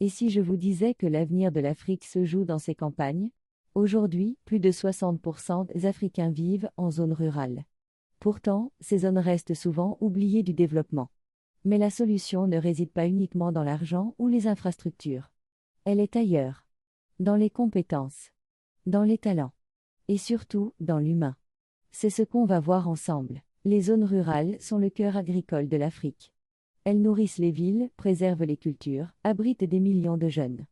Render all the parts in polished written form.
Et si je vous disais que l'avenir de l'Afrique se joue dans ses campagnes? Aujourd'hui, plus de 60% des Africains vivent en zone rurale. Pourtant, ces zones restent souvent oubliées du développement. Mais la solution ne réside pas uniquement dans l'argent ou les infrastructures. Elle est ailleurs. Dans les compétences. Dans les talents. Et surtout, dans l'humain. C'est ce qu'on va voir ensemble. Les zones rurales sont le cœur agricole de l'Afrique. Elles nourrissent les villes, préservent les cultures, abritent des millions de jeunes.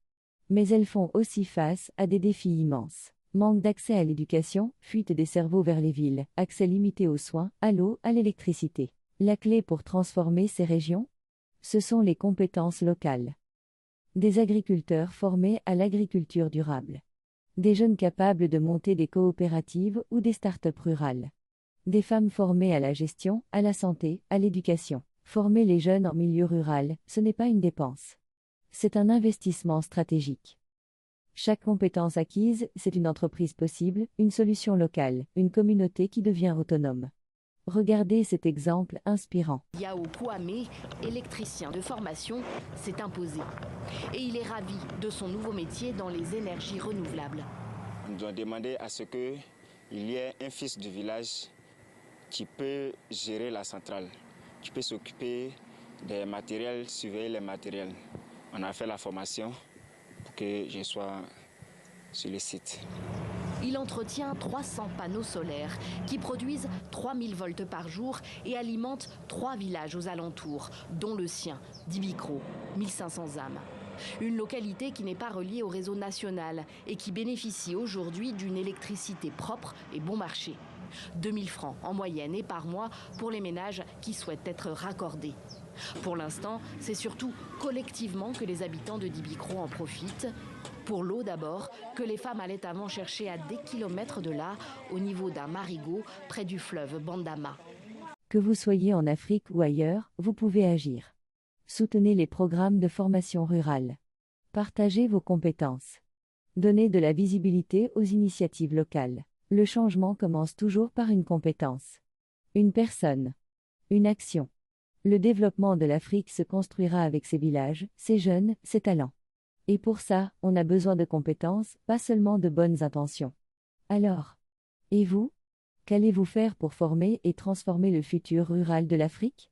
Mais elles font aussi face à des défis immenses. Manque d'accès à l'éducation, fuite des cerveaux vers les villes, accès limité aux soins, à l'eau, à l'électricité. La clé pour transformer ces régions? Ce sont les compétences locales. Des agriculteurs formés à l'agriculture durable. Des jeunes capables de monter des coopératives ou des start-up rurales. Des femmes formées à la gestion, à la santé, à l'éducation. Former les jeunes en milieu rural, ce n'est pas une dépense. C'est un investissement stratégique. Chaque compétence acquise, c'est une entreprise possible, une solution locale, une communauté qui devient autonome. Regardez cet exemple inspirant. Yao Kouame, électricien de formation, s'est imposé. Et il est ravi de son nouveau métier dans les énergies renouvelables. Nous devons demander à ce qu'il y ait un fils du village qui peut gérer la centrale, qui peut s'occuper des matériels, surveiller les matériels. On a fait la formation pour que je sois sur le site. Il entretient 300 panneaux solaires qui produisent 3000 volts par jour et alimentent 3 villages aux alentours, dont le sien, Dibikro, 1500 âmes. Une localité qui n'est pas reliée au réseau national et qui bénéficie aujourd'hui d'une électricité propre et bon marché. 2000 francs en moyenne et par mois pour les ménages qui souhaitent être raccordés. Pour l'instant, c'est surtout collectivement que les habitants de Dibikro en profitent. Pour l'eau d'abord, que les femmes allaient avant chercher à des kilomètres de là, au niveau d'un marigot, près du fleuve Bandama. Que vous soyez en Afrique ou ailleurs, vous pouvez agir. Soutenez les programmes de formation rurale. Partagez vos compétences. Donnez de la visibilité aux initiatives locales. Le changement commence toujours par une compétence. Une personne. Une action. Le développement de l'Afrique se construira avec ses villages, ses jeunes, ses talents. Et pour ça, on a besoin de compétences, pas seulement de bonnes intentions. Alors, et vous? Qu'allez-vous faire pour former et transformer le futur rural de l'Afrique?